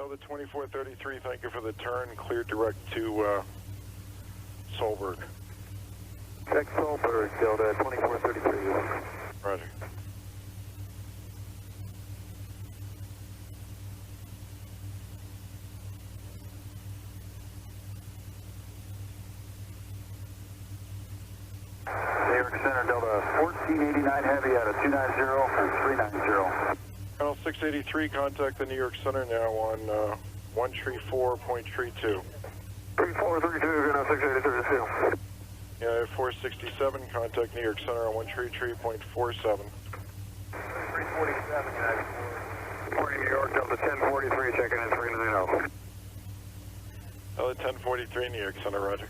Delta 2433, thank you for the turn. Clear direct to Solberg. Check Solberg, Delta 2433. Roger. New York Center, Delta 1489 Heavy out of 290 and 390. Channel 683, contact the New York Center now on 134.32. 3432, now 683. Yeah, 467, contact New York Center on 133.47. 347, United 4. New York, Delta 1043, checking in 390. Delta 1043, New York Center, roger.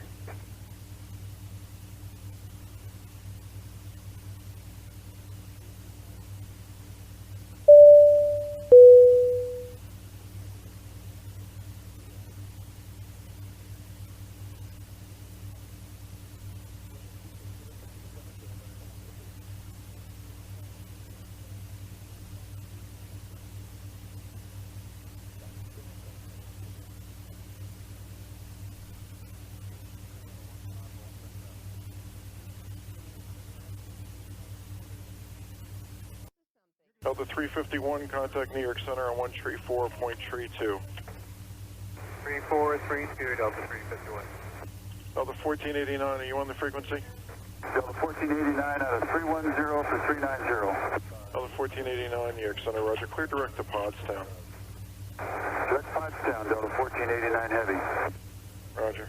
Delta 351, contact New York Center on 134.32. 3432, Delta 351. Delta 1489, are you on the frequency? Delta 1489 out of 310 for 390. Delta 1489, New York Center, roger. Clear direct to Pottstown. Direct Pottstown, Delta 1489 Heavy. Roger.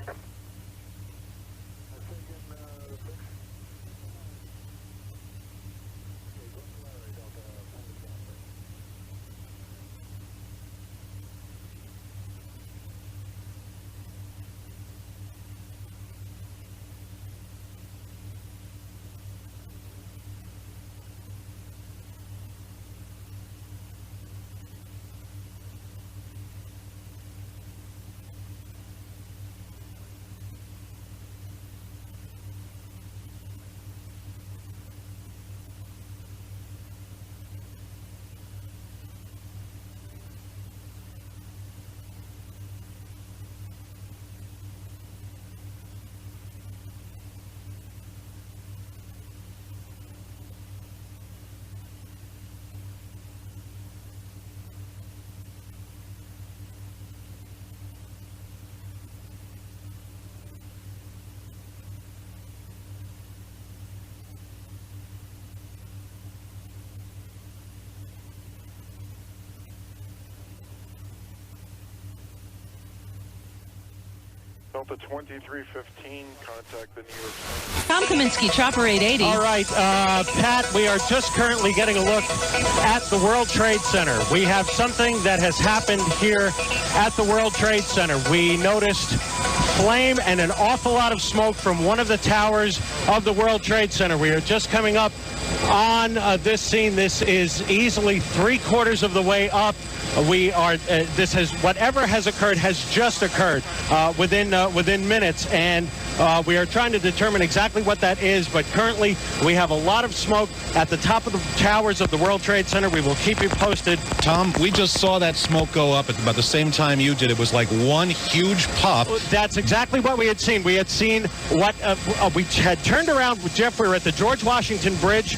Delta 2315, contact the New York Center. Tom Kaminsky, Chopper 880. All right, Pat, we are just currently getting a look at the World Trade Center. We have something that has happened here at the World Trade Center. We noticed flame and an awful lot of smoke from one of the towers of the World Trade Center. We are just coming up on this scene. This is easily 3/4 of the way up. We are. Whatever has occurred has just occurred within minutes, and we are trying to determine exactly what that is. But currently, we have a lot of smoke at the top of the towers of the World Trade Center. We will keep you posted. Tom, we just saw that smoke go up at about the same time you did. It was like one huge pop. That's exactly what we had seen. We had seen what we had turned around with Jeff. We were at the George Washington Bridge.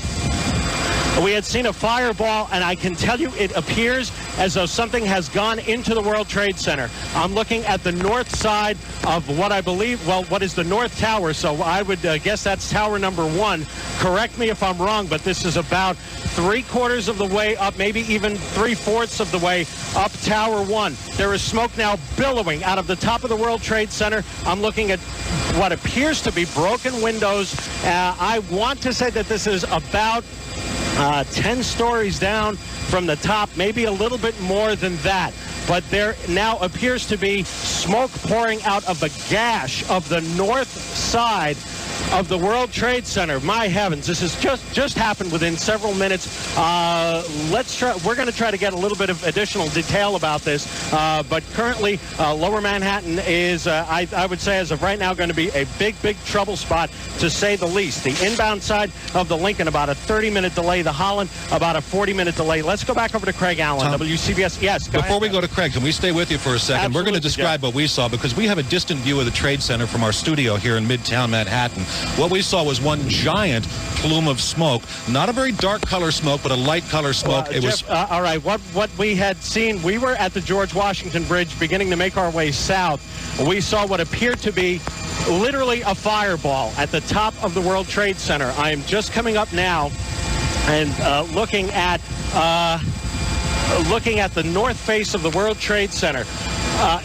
We had seen a fireball, and I can tell you it appears as though something has gone into the World Trade Center. I'm looking at the north side of what I believe, well, what is the North Tower, so I would guess that's tower number 1. Correct me if I'm wrong, but this is about 3/4 of the way up, maybe even 3/4 of the way up Tower 1. There is smoke now billowing out of the top of the World Trade Center. I'm looking at what appears to be broken windows. I want to say that this is about 10 stories down from the top, maybe a little bit more than that. But there now appears to be smoke pouring out of the gash of the north side of the World Trade Center. My heavens, this has just happened within several minutes. We're going to try to get a little bit of additional detail about this, but currently Lower Manhattan is, I would say as of right now, going to be a big trouble spot, to say the least. The inbound side of the Lincoln, about a 30-minute delay. The Holland, about a 40-minute delay. Let's go back over to Craig Allen, Tom, WCBS. Yes, before we go to Craig, can we stay with you for a second? Absolutely, We're going to describe what we saw, because we have a distant view of the Trade Center from our studio here in Midtown Manhattan. What we saw was one giant plume of smoke, not a very dark color smoke, but a light color smoke. All right, what we had seen, we were at the George Washington Bridge beginning to make our way south. We saw what appeared to be literally a fireball at the top of the World Trade Center. I am just coming up now and looking at the north face of the World Trade Center.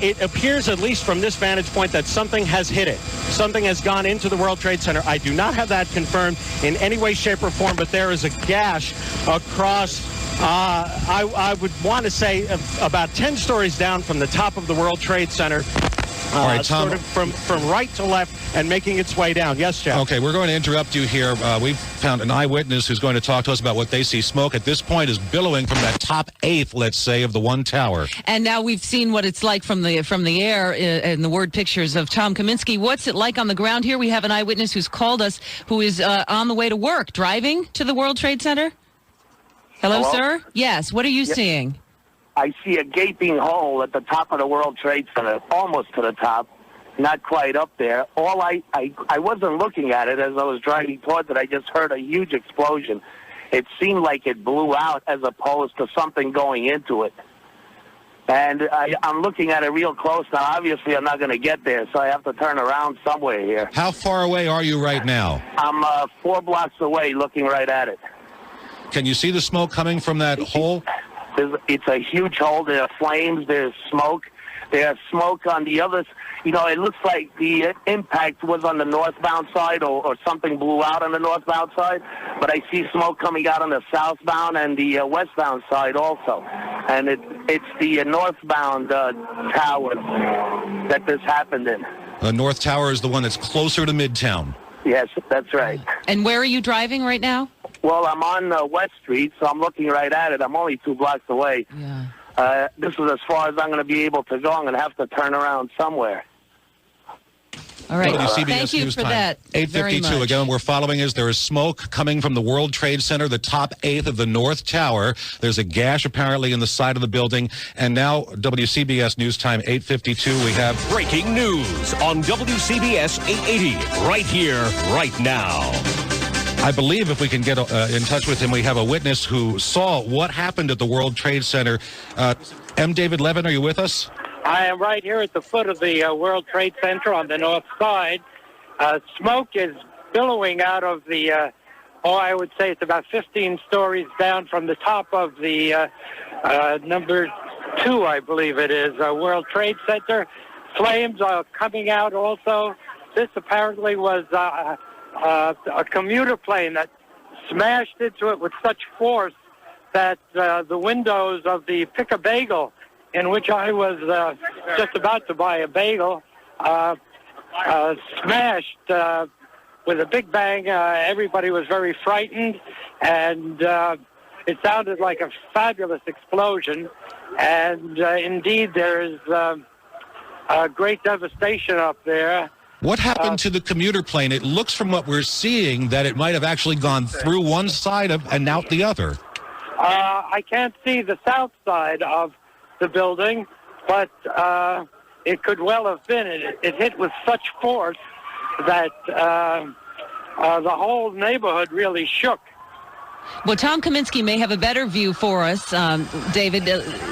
It appears, at least from this vantage point, that something has hit it. Something has gone into the World Trade Center. I do not have that confirmed in any way, shape, or form, but there is a gash across, I would want to say, about 10 stories down from the top of the World Trade Center. All right, Tom. Sort of from right to left and making its way down. Yes, Jeff? Okay, we're going to interrupt you here. We've found an eyewitness who's going to talk to us about what they see. Smoke at this point is billowing from that top eighth, let's say, of the one tower. And now we've seen what it's like from the air in the word pictures of Tom Kaminsky. What's it like on the ground here? We have an eyewitness who's called us, who is on the way to work, driving to the World Trade Center. Hello, sir? Yes, what are you seeing? I see a gaping hole at the top of the World Trade Center, almost to the top, not quite up there. I wasn't looking at it as I was driving towards it. I just heard a huge explosion. It seemed like it blew out as opposed to something going into it. And I'm looking at it real close now. Obviously, I'm not going to get there, so I have to turn around somewhere here. How far away are you right now? I'm 4 blocks away looking right at it. Can you see the smoke coming from that hole? It's a huge hole. There are flames. There's smoke. There's smoke on the other. It looks like the impact was on the northbound side, or something blew out on the northbound side. But I see smoke coming out on the southbound and the westbound side also. And it's the northbound tower that this happened in. The North Tower is the one that's closer to Midtown. Yes, that's right. And where are you driving right now? Well, I'm on West Street, so I'm looking right at it. I'm only 2 blocks away. Yeah. This is as far as I'm going to be able to go. I'm going to have to turn around somewhere. All right. WCBS Thank you News for Time. that. 8:52. Again, we're following as there is smoke coming from the World Trade Center, the top eighth of the North Tower. There's a gash apparently in the side of the building. And now, WCBS News Time, 8:52. We have breaking news on WCBS 880, right here, right now. I believe if we can get in touch with him, we have a witness who saw what happened at the World Trade Center. M. David Levin, are you with us? I am right here at the foot of the World Trade Center on the north side. Smoke is billowing out of the, I would say it's about 15 stories down from the top of the number 2, I believe it is, World Trade Center. Flames are coming out also. This apparently was a commuter plane that smashed into it with such force that the windows of the Pick a Bagel, in which I was just about to buy a bagel, smashed with a big bang. Everybody was very frightened, and it sounded like a fabulous explosion. And indeed, there is great devastation up there. What happened to the commuter plane? It looks from what we're seeing that it might have actually gone through one side and out the other. I can't see the south side of the building, but it could well have been. It hit with such force that the whole neighborhood really shook. Well, Tom Kaminsky may have a better view for us, David.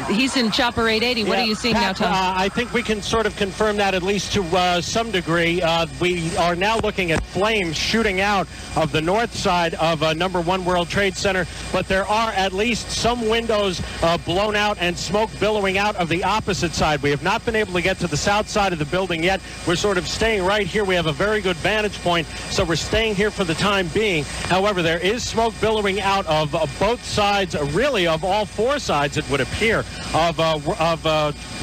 He's in Chopper 880. What are you seeing now, Tom? I think we can sort of confirm that at least to some degree. We are now looking at flames shooting out of the north side of number 1 World Trade Center, but there are at least some windows blown out and smoke billowing out of the opposite side. We have not been able to get to the south side of the building yet. We're sort of staying right here. We have a very good vantage point, so we're staying here for the time being. However, there is smoke billowing out of both sides, really of all four sides, it would appear, of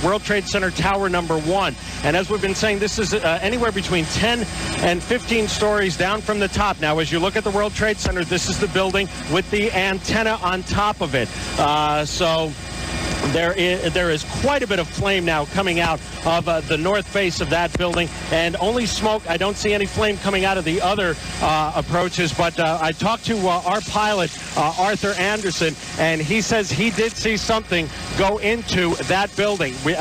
World Trade Center Tower number 1. And as we've been saying, this is anywhere between 10 and 15 stories down from the top. Now, as you look at the World Trade Center, this is the building with the antenna on top of it. So there is quite a bit of flame now coming out of the north face of that building, and only smoke. I don't see any flame coming out of the other approaches, but I talked to our pilot, Arthur Anderson, and he says he did see something go into that building. We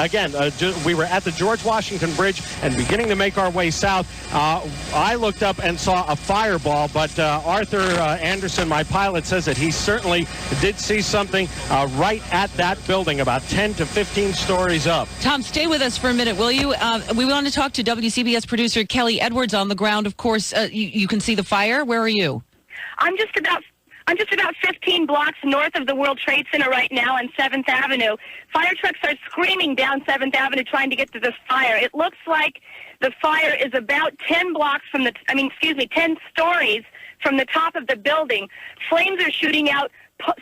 were at the George Washington Bridge and beginning to make our way south. I looked up and saw a fireball, but Arthur Anderson, my pilot, says that he certainly did see something right at that building, about 10 to 15 stories up. Tom, stay with us for a minute, will you? We want to talk to WCBS producer Kelly Edwards on the ground. Of course, you can see the fire. Where are you? I'm just about 15 blocks north of the World Trade Center right now on 7th Avenue. Fire trucks are screaming down 7th Avenue trying to get to this fire. It looks like the fire is about 10 stories from the top of the building. Flames are shooting out.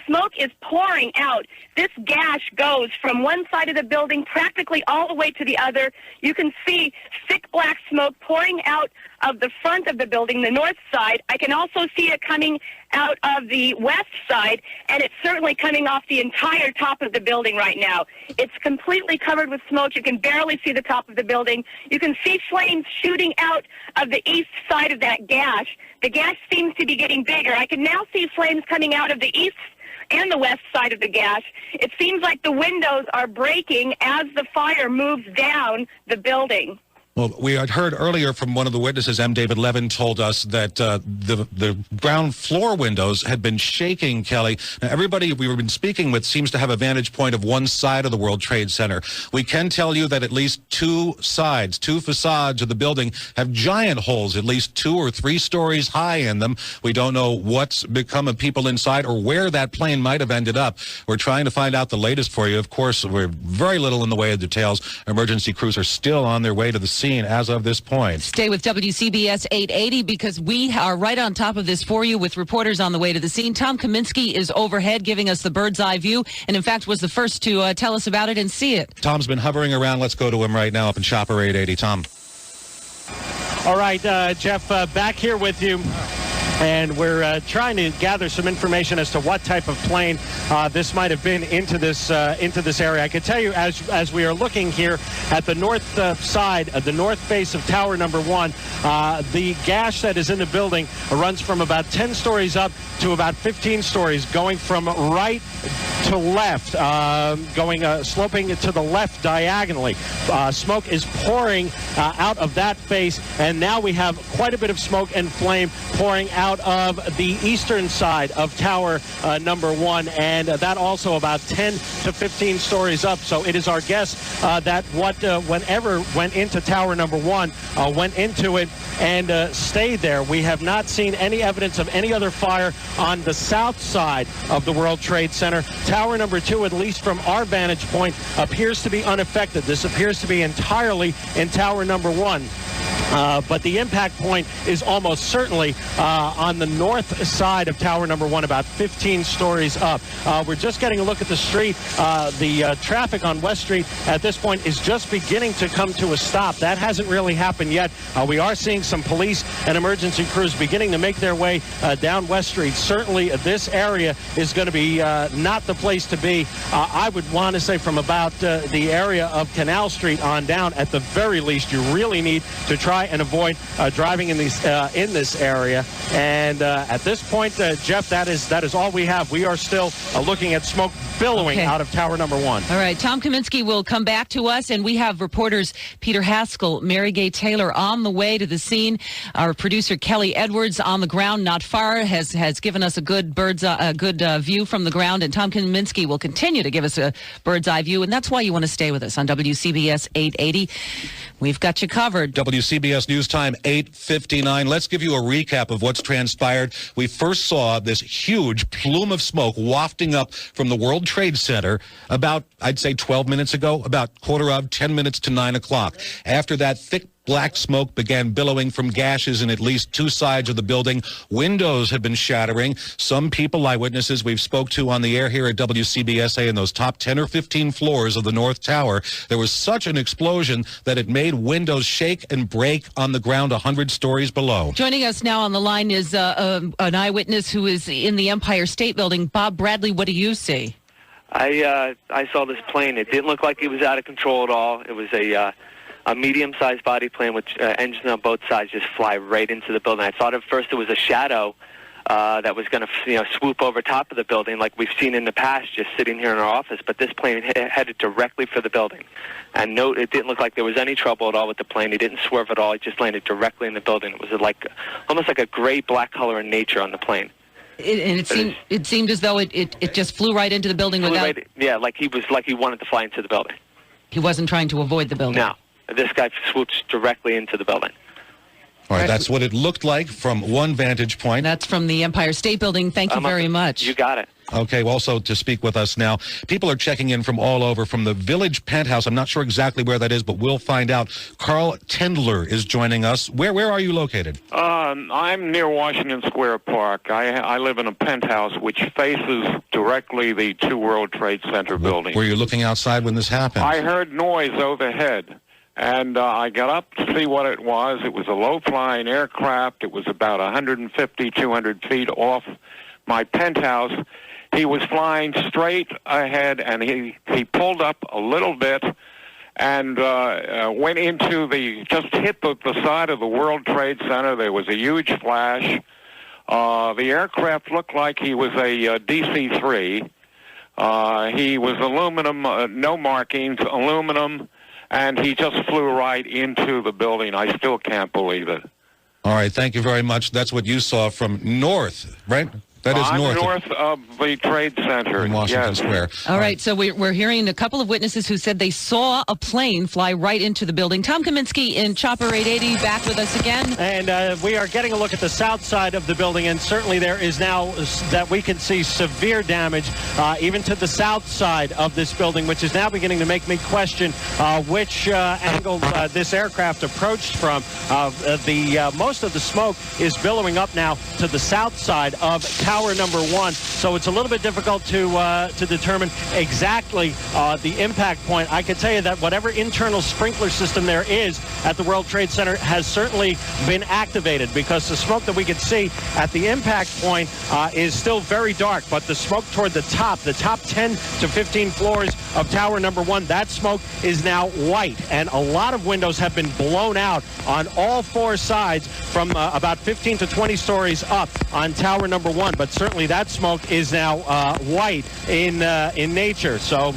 Smoke is pouring out. This gash goes from one side of the building practically all the way to the other. You can see thick black smoke pouring out of the front of the building, the north side. I can also see it coming out of the west side, and it's certainly coming off the entire top of the building right now. It's completely covered with smoke. You can barely see the top of the building. You can see flames shooting out of the east side of that gash. The gash seems to be getting bigger. I can now see flames coming out of the east and the west side of the gash. It seems like the windows are breaking as the fire moves down the building. Well, we had heard earlier from one of the witnesses, M. David Levin, told us that the ground floor windows had been shaking, Kelly. Now, everybody we've been speaking with seems to have a vantage point of one side of the World Trade Center. We can tell you that at least two facades of the building have giant holes, at least 2 or 3 stories high in them. We don't know what's become of people inside or where that plane might have ended up. We're trying to find out the latest for you. Of course, we're very little in the way of details. Emergency crews are still on their way to the scene as of this point. Stay with WCBS 880 because we are right on top of this for you with reporters on the way to the scene. Tom Kaminsky is overhead giving us the bird's eye view and in fact was the first to tell us about it and see it. Tom's been hovering around. Let's go to him right now up in Shopper 880. Tom. All right, Jeff, back here with you. And we're trying to gather some information as to what type of plane this might have been into this area. I can tell you, as we are looking here at the north side, the north face of Tower number 1, the gash that is in the building runs from about 10 stories up to about 15 stories, going from right to left, sloping to the left diagonally. Smoke is pouring out of that face, and now we have quite a bit of smoke and flame pouring out of the eastern side of Tower number 1, and that also about 10 to 15 stories up. So it is our guess that whenever went into Tower number 1 went into it and stayed there. We have not seen any evidence of any other fire on the south side of the World Trade Center. Tower number 2, at least from our vantage point, appears to be unaffected. This appears to be entirely in Tower number 1. But the impact point is almost certainly on the north side of Tower number 1, about 15 stories up. We're just getting a look at the street. The traffic on West Street at this point is just beginning to come to a stop. That hasn't really happened yet. We are seeing some police and emergency crews beginning to make their way down West Street. Certainly this area is going to be not the place to be. I would want to say from about the area of Canal Street on down, at the very least, you really need to try and avoid driving in this area. And at this point, Jeff, that is all we have. We are still looking at smoke billowing out of Tower number 1. All right, Tom Kaminsky will come back to us, and we have reporters Peter Haskell, Mary Gay Taylor on the way to the scene. Our producer Kelly Edwards on the ground, not far, has given us a good view from the ground, and Tom Kaminsky will continue to give us a bird's eye view, and that's why you want to stay with us on WCBS 880. We've got you covered. WCBS News Time 8:59. Let's give you a recap of what's transpired. We first saw this huge plume of smoke wafting up from the World Trade Center about, I'd say, 12 minutes ago, about 10 minutes to 9 o'clock. After that, thick Black smoke began billowing from gashes in at least two sides of the building. Windows had been shattering. Some people, eyewitnesses we've spoke to on the air here at WCBS AM in those top 10 or 15 floors of the North Tower, there was such an explosion that it made windows shake and break on the ground 100 stories below. Joining us now on the line is an eyewitness who is in the Empire State Building. Bob Bradley, what do you see? I saw this plane. It didn't look like it was out of control at all. It was a medium-sized body plane with engines on both sides just fly right into the building. I thought at first it was a shadow that was going to swoop over top of the building like we've seen in the past just sitting here in our office, but this plane headed directly for the building. And no, it didn't look like there was any trouble at all with the plane. It didn't swerve at all. It just landed directly in the building. It was almost like a gray-black color in nature on the plane. It seemed as though it just flew right into the building without... like he wanted to fly into the building. He wasn't trying to avoid the building. No. This guy swoops directly into the building. All right, that's what it looked like from one vantage point. That's from the Empire State Building. Thank you very much. You got it. Okay, well, also to speak with us now, people are checking in from all over, from the Village Penthouse. I'm not sure exactly where that is, but we'll find out. Carl Tendler is joining us. Where are you located? I'm near Washington Square Park. I live in a penthouse which faces directly the two World Trade Center buildings. Were you looking outside when this happened? I heard noise overhead, and I got up to see what it was. It was a low-flying aircraft. It was about 150, 200 feet off my penthouse. He was flying straight ahead, and he pulled up a little bit and went into just hit the side of the World Trade Center. There was a huge flash. The aircraft looked like he was a DC-3. He was aluminum, no markings, aluminum, and he just flew right into the building. I still can't believe it. All right, thank you very much. That's what you saw from north, right? That is north of the Trade Center in Washington Square. All right, so we're hearing a couple of witnesses who said they saw a plane fly right into the building. Tom Kaminsky in Chopper 880 back with us again. And we are getting a look at the south side of the building, and certainly there is now that we can see severe damage even to the south side of this building, which is now beginning to make me question which angle this aircraft approached from. Most of the smoke is billowing up now to the south side of Tower number 1, so it's a little bit difficult to determine exactly the impact point. I can tell you that whatever internal sprinkler system there is at the World Trade Center has certainly been activated, because the smoke that we can see at the impact point is still very dark, but the smoke toward the top 10 to 15 floors of Tower number 1, that smoke is now white, and a lot of windows have been blown out on all four sides from about 15 to 20 stories up on Tower number 1, but certainly that smoke is now white in nature. So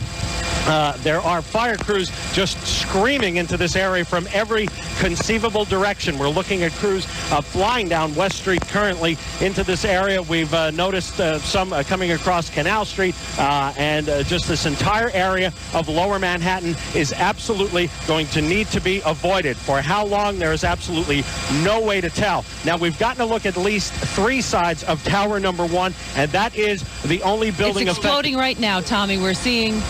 there are fire crews just screaming into this area from every conceivable direction. We're looking at crews flying down West Street currently into this area. We've noticed some coming across Canal Street, and just this entire area of Lower Manhattan is absolutely going to need to be avoided. For how long, there is absolutely no way to tell. Now, we've gotten a look at least three sides of Tower number 1, and that is the only building it's exploding right now, Tommy. We're seeing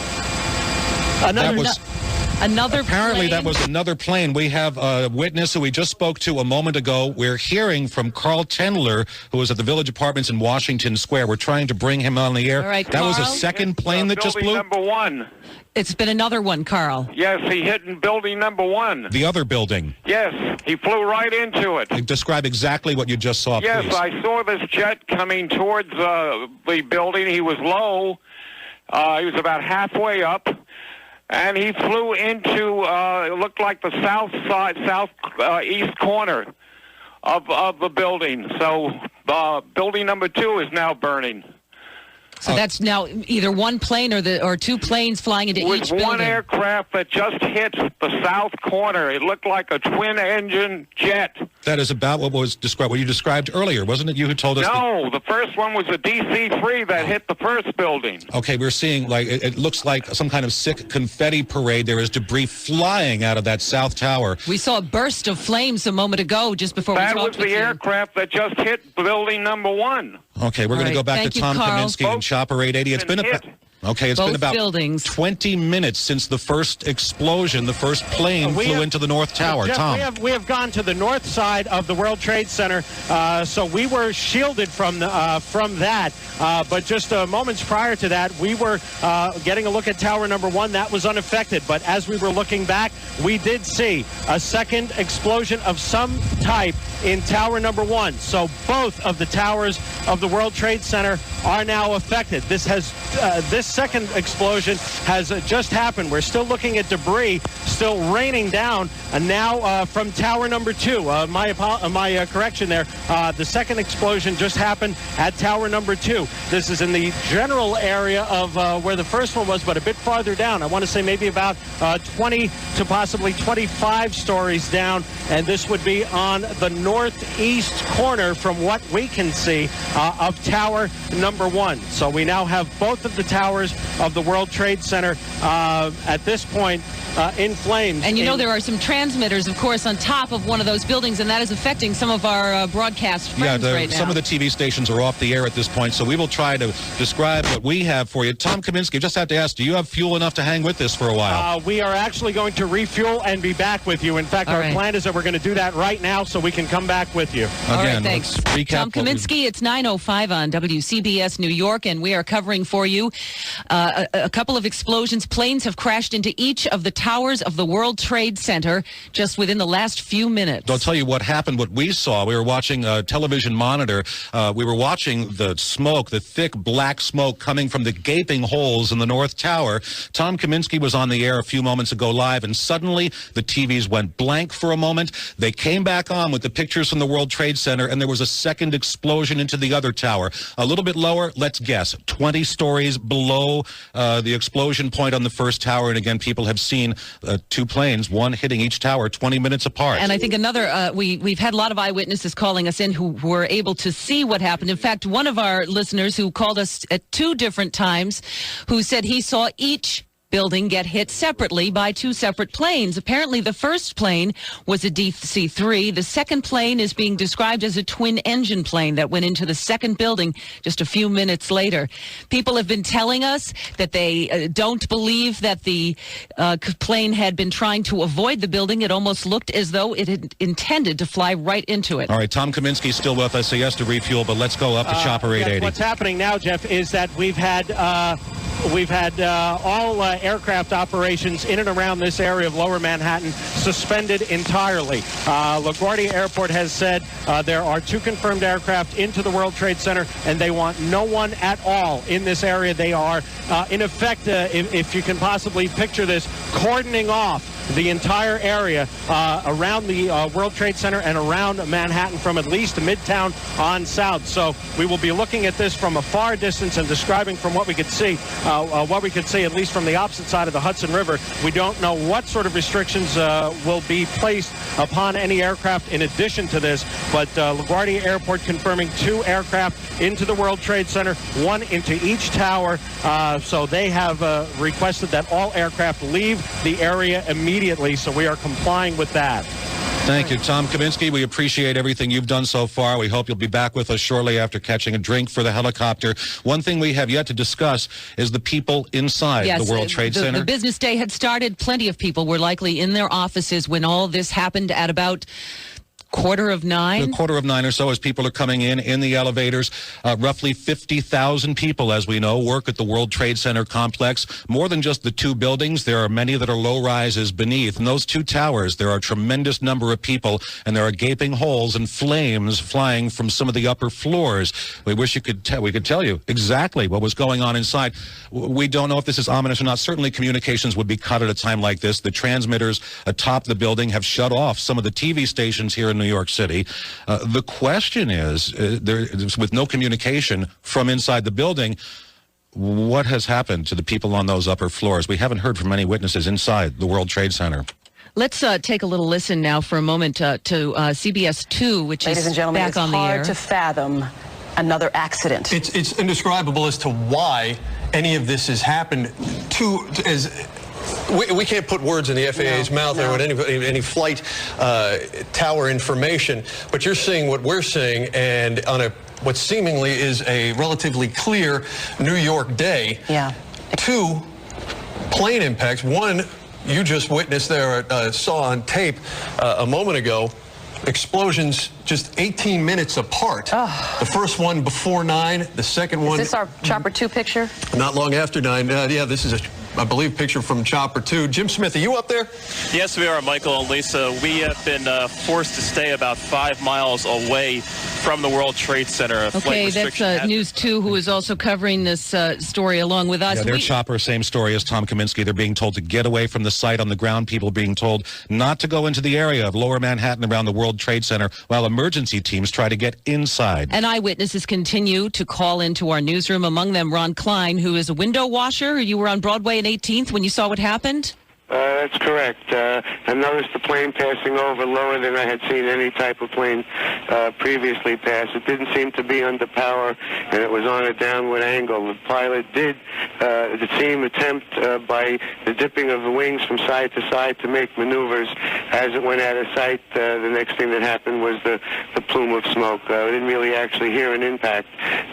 another apparently plane. That was another plane. We have a witness who we just spoke to a moment ago. We're hearing from Carl Tendler, who was at the Village Apartments in Washington Square. We're trying to bring him on the air. All right, that was a Carl? second plane that just blew? Building number 1. It's been another one, Carl. Yes, he hit in building number 1. The other building. Yes, he flew right into it. Describe exactly what you just saw, Yes, please. I saw this jet coming towards the building. He was low. He was about halfway up. And he flew into, it looked like the southeast corner of the building. So building number 2 is now burning. So that's now either one plane or two planes flying into each building. One aircraft that just hit the south corner. It looked like a twin-engine jet. That is about what was described, what you described earlier, wasn't it? You who told us. No, the first one was a DC-3 that hit the first building. Okay, we're seeing, like, it looks like some kind of sick confetti parade. There is debris flying out of that south tower. We saw a burst of flames a moment ago, just before we talked with you. That was the aircraft that just hit building number 1. Okay, we're going to go back Thank to you, Tom Carl. Kaminsky and Chopper 880. It's been Okay, it's Both been about buildings. 20 minutes since the first explosion. The first plane flew into the North Tower. Jeff, Tom. we have gone to the north side of the World Trade Center, so we were shielded from that. But just moments prior to that, we were getting a look at Tower number 1. That was unaffected. But as we were looking back, we did see a second explosion of some type in Tower number 1. So both of the towers of the World Trade Center are now affected. This second explosion has just happened. We're still looking at debris still raining down, and now from Tower number 2. My correction there. The second explosion just happened at Tower number 2. This is in the general area of where the first one was, but a bit farther down. I want to say maybe about 20 to possibly 25 stories down, and this would be on the northeast corner from what we can see of Tower number 1. So we now have both of the towers of the World Trade Center at this point in flames. And you know there are some transmitters, of course, on top of one of those buildings, and that is affecting some of our broadcast friends right now. Some of the TV stations are off the air at this point, so we will try to describe what we have for you. Tom Kaminsky, just have to ask, do you have fuel enough to hang with this for a while? We are actually going to refuel and be back with you. In fact, our plan is that we're going to do that right now so we can come back with you. All right, thanks. Tom Kaminsky, it's 9:05 on WCBS New York, and we are covering for you a couple of explosions. Planes have crashed into each of the towers of the World Trade Center just within the last few minutes. I'll tell you what happened, what we saw. We were watching a television monitor. We were watching the smoke, the thick black smoke coming from the gaping holes in the North Tower. Tom Kaminsky was on the air a few moments ago live, and suddenly the TVs went blank for a moment. They came back on with the pictures from the World Trade Center, and there was a second explosion into the other tower. A little bit lower, let's guess, 20 stories below the explosion point on the first tower. And again, people have seen two planes, one hitting each tower 20 minutes apart. And I think another, we've had a lot of eyewitnesses calling us in who were able to see what happened. In fact, one of our listeners who called us at 2 different times, who said he saw each building get hit separately by 2 separate planes. Apparently, the first plane was a DC-3. The second plane is being described as a twin-engine plane that went into the second building just a few minutes later. People have been telling us that they don't believe that the plane had been trying to avoid the building. It almost looked as though it had intended to fly right into it. All right, Tom Kaminsky's still with us, so he has to refuel, but let's go up to Chopper 880. What's happening now, Jeff, is that we've had all aircraft operations in and around this area of Lower Manhattan suspended entirely. LaGuardia Airport has said there are 2 confirmed aircraft into the World Trade Center, and they want no one at all in this area. They are, in effect, if you can possibly picture this, cordoning off the entire area around the World Trade Center and around Manhattan from at least Midtown on south. So we will be looking at this from a far distance and describing from what we could see, at least from the opposite side of the Hudson River. We don't know what sort of restrictions will be placed upon any aircraft in addition to this, but LaGuardia Airport confirming 2 aircraft into the World Trade Center, 1 into each tower. So they have requested that all aircraft leave the area immediately, so we are complying with that. Thank you, Tom Kaminsky. We appreciate everything you've done so far. We hope you'll be back with us shortly after catching a drink for the helicopter. One thing we have yet to discuss is the people inside the World Trade Center. The business day had started. Plenty of people were likely in their offices when all this happened at about 9:15. A 9:15 or so as people are coming in the elevators. Roughly 50,000 people, as we know, work at the World Trade Center complex. More than just the 2 buildings, there are many that are low-rises beneath. In those 2 towers, there are a tremendous number of people, and there are gaping holes and flames flying from some of the upper floors. We wish we could tell you exactly what was going on inside. We don't know if this is ominous or not. Certainly communications would be cut at a time like this. The transmitters atop the building have shut off some of the TV stations here in New York City. The question is, with no communication from inside the building, what has happened to the people on those upper floors? We haven't heard from any witnesses inside the World Trade Center. Let's take a little listen now for a moment to CBS 2, which Ladies and gentlemen, back on the air. it's hard to fathom another accident. It's indescribable as to why any of this has happened. We can't put words in the FAA's mouth or any flight tower information, but you're seeing what we're seeing, and on what seemingly is a relatively clear New York day. Yeah. two plane impacts. One you just witnessed there, saw on tape a moment ago. Explosions just 18 minutes apart. The first one before 9, the second one... Is this our Chopper 2 picture? Not long after 9. Yeah, this is I believe, picture from Chopper 2. Jim Smith, are you up there? Yes, we are, Michael and Lisa. We have been forced to stay about 5 miles away from the World Trade Center. Okay, that's News 2, who is also covering this story along with us. Yeah, their chopper, same story as Tom Kaminsky. They're being told to get away from the site on the ground. People being told not to go into the area of Lower Manhattan around the World Trade Center while emergency teams try to get inside. And eyewitnesses continue to call into our newsroom, among them Ron Klein, who is a window washer. You were on Broadway and 18th when you saw what happened? That's correct. I noticed the plane passing over lower than I had seen any type of plane previously pass. It didn't seem to be under power, and it was on a downward angle. The pilot did, the team attempt by the dipping of the wings from side to side to make maneuvers. As it went out of sight, the next thing that happened was the plume of smoke. I didn't really actually hear an impact,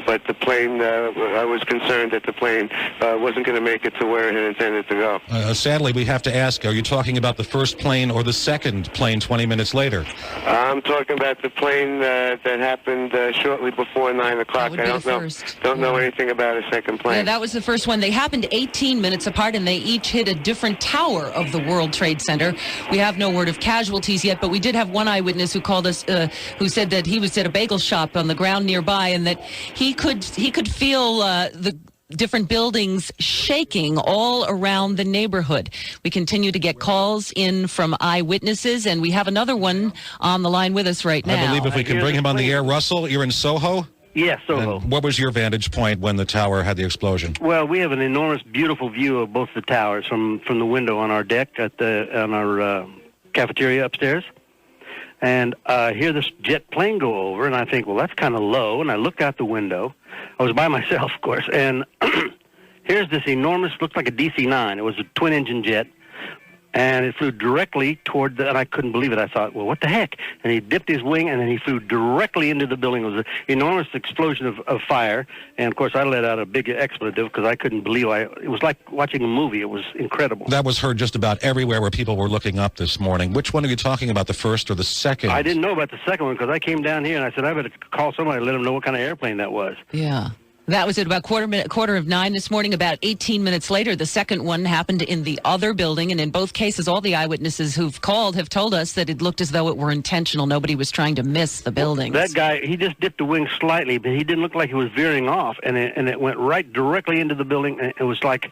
but the plane, I was concerned that the plane wasn't going to make it to where it had intended to go. Sadly, we have to ask, are you talking about the first plane or the second plane 20 minutes later? I'm talking about the plane that happened shortly before 9 o'clock. I don't know anything about a second plane. Yeah, that was the first one. They happened 18 minutes apart, and they each hit a different tower of the World Trade Center. We have no word of casualties yet, but we did have one eyewitness who called us, who said that he was at a bagel shop on the ground nearby, and that he could feel the different buildings shaking all around the neighborhood. We continue to get calls in from eyewitnesses, and we have another one on the line with us right now. I believe if we can bring him on the air. Russell, you're in Soho? Yes, Soho. And what was your vantage point when the tower had the explosion? Well, we have an enormous, beautiful view of both the towers from the window on our deck on our cafeteria upstairs. And I hear this jet plane go over, and I think, well, that's kind of low. And I look out the window. I was by myself, of course. And here's this enormous, looked like a DC-9. It was a twin-engine jet. And it flew directly toward and I couldn't believe it. I thought, well, what the heck? And he dipped his wing, and then he flew directly into the building. It was an enormous explosion of fire. And, of course, I let out a big expletive because I couldn't believe it was like watching a movie. It was incredible. That was heard just about everywhere where people were looking up this morning. Which one are you talking about, the first or the second? I didn't know about the second one because I came down here, and I said, I better call somebody and let them know what kind of airplane that was. Yeah. That was at about quarter of 9 this morning. About 18 minutes later, the second one happened in the other building. And in both cases, all the eyewitnesses who've called have told us that it looked as though it were intentional. Nobody was trying to miss the buildings. That guy, he just dipped the wing slightly, but he didn't look like he was veering off. And it went right directly into the building. And it was like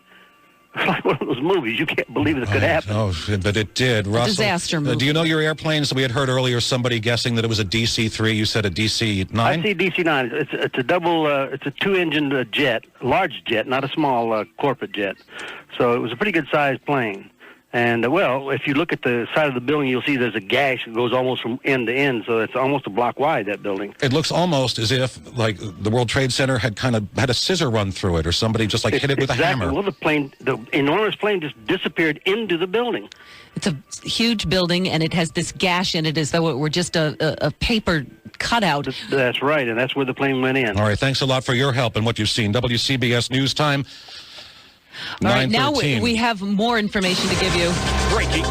one of those movies. You can't believe it could happen. Oh, but it did. Russell, disaster movie. Do you know your airplanes? We had heard earlier somebody guessing that it was a DC-3. You said a DC-9? I see DC-9. It's a double, it's a two-engine jet, large jet, not a small corporate jet. So it was a pretty good-sized plane. And, well, if you look at the side of the building, you'll see there's a gash that goes almost from end to end, so it's almost a block wide, that building. It looks almost as if, like, the World Trade Center had kind of had a scissor run through it, or somebody just, like, hit it with a hammer. Well, the enormous plane just disappeared into the building. It's a huge building, and it has this gash in it as though it were just a paper cutout. That's right, and that's where the plane went in. All right, thanks a lot for your help and what you've seen. WCBS News Time. All right, now we have more information to give you. Breaking.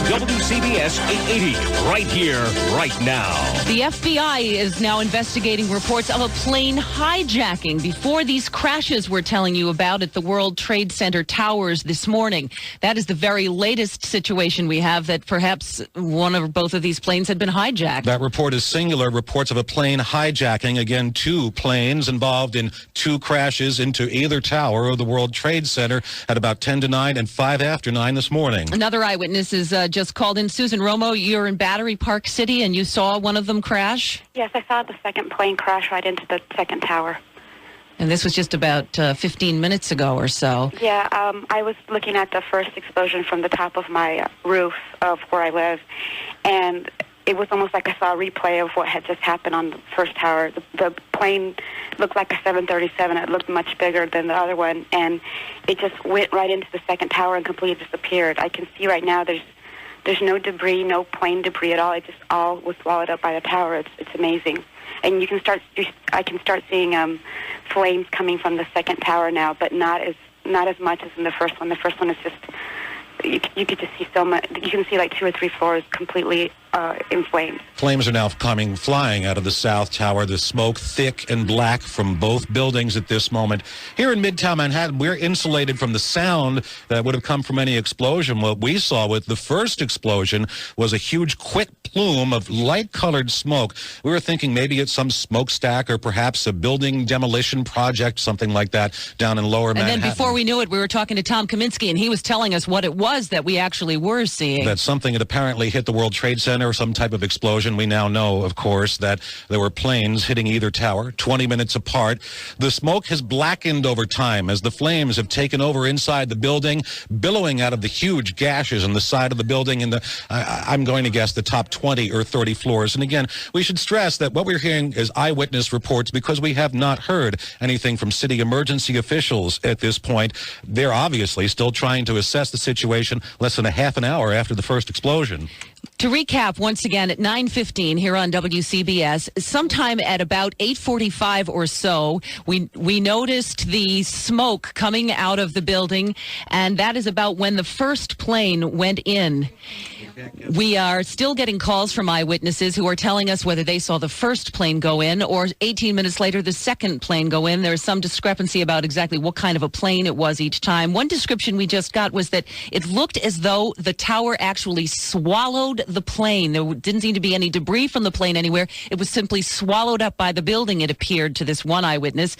WCBS 880, right here, right now. The FBI is now investigating reports of a plane hijacking before these crashes we're telling you about at the World Trade Center towers this morning. That is the very latest situation we have, that perhaps one or both of these planes had been hijacked. That report is singular. Reports of a plane hijacking. Again, 2 planes involved in 2 crashes into either tower of the World Trade Center at about 10 to 9 and 5 after 9 this morning. Another eyewitness is just called in. Susan Romo, you're in Battery Park City, and you saw one of them crash? Yes, I saw the second plane crash right into the second tower. And this was just about 15 minutes ago or so. Yeah, I was looking at the first explosion from the top of my roof of where I live, and it was almost like I saw a replay of what had just happened on the first tower. The plane looked like a 737. It looked much bigger than the other one, and it just went right into the second tower and completely disappeared. I can see right now there's no debris, no plane debris at all. It just all was swallowed up by the tower. It's amazing. And I can start seeing flames coming from the second tower now, but not as not as much as in the first one. The first one is just, you could just see so much. You can see like 2 or 3 floors completely in flames. Flames are now flying out of the South Tower. The smoke thick and black from both buildings at this moment. Here in Midtown Manhattan, we're insulated from the sound that would have come from any explosion. What we saw with the first explosion was a huge, quick plume of light-colored smoke. We were thinking maybe it's some smokestack or perhaps a building demolition project, something like that, down in Lower Manhattan. And then before we knew it, we were talking to Tom Kaminsky, and he was telling us what it was that we actually were seeing. That something had apparently hit the World Trade Center, or some type of explosion. We now know, of course, that there were planes hitting either tower 20 minutes apart. The smoke has blackened over time as the flames have taken over inside the building, billowing out of the huge gashes on the side of the building in the, I'm going to guess, the top 20 or 30 floors. And again, we should stress that what we're hearing is eyewitness reports because we have not heard anything from city emergency officials at this point. They're obviously still trying to assess the situation less than a half an hour after the first explosion. To recap, once again, at 9:15 here on WCBS, sometime at about 8:45 or so, we noticed the smoke coming out of the building, and that is about when the first plane went in. We are still getting calls from eyewitnesses who are telling us whether they saw the first plane go in or 18 minutes later the second plane go in. There's some discrepancy about exactly what kind of a plane it was each time. One description we just got was that it looked as though the tower actually swallowed the plane. There didn't seem to be any debris from the plane anywhere. It was simply swallowed up by the building, it appeared to this one eyewitness.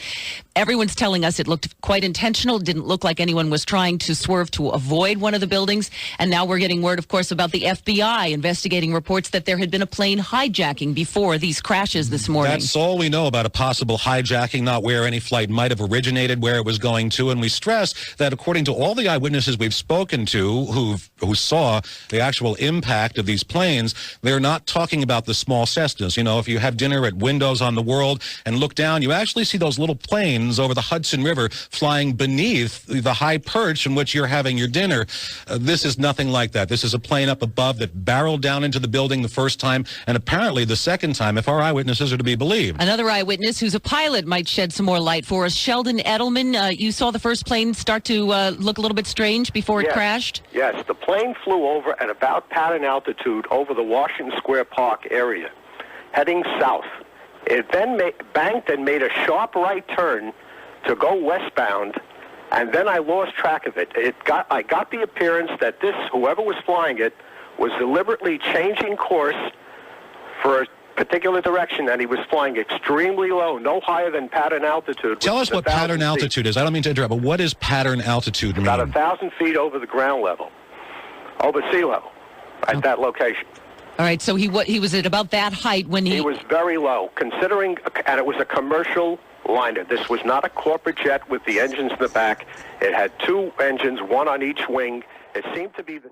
Everyone's telling us it looked quite intentional. It didn't look like anyone was trying to swerve to avoid one of the buildings. And now we're getting word, of course, about the FBI investigating reports that there had been a plane hijacking before these crashes this morning. That's all we know about a possible hijacking, not where any flight might have originated, where it was going to. And we stress that according to all the eyewitnesses we've spoken to who saw the actual impact of these planes, they're not talking about the small Cessnas. You know, if you have dinner at Windows on the World and look down, you actually see those little planes over the Hudson River flying beneath the high perch in which you're having your dinner. This is nothing like that. This is a plane up above that barreled down into the building the first time and apparently the second time, if our eyewitnesses are to be believed. Another eyewitness who's a pilot might shed some more light for us. Sheldon Edelman, you saw the first plane start to look a little bit strange before it crashed? Yes, the plane flew over at about pattern altitude over the Washington Square Park area, heading south. It then banked and made a sharp right turn to go westbound, and then I lost track of it. I got the appearance that whoever was flying it was deliberately changing course for a particular direction, and he was flying extremely low, no higher than pattern altitude. Tell us what pattern altitude is. I don't mean to interrupt, but what is pattern altitude mean? About 1,000 feet over the ground level, over sea level, at that location. All right, so he was at about that height when he... He was very low, considering, and it was a commercial liner. This was not a corporate jet with the engines in the back. It had 2 engines, one on each wing. It seemed to be the...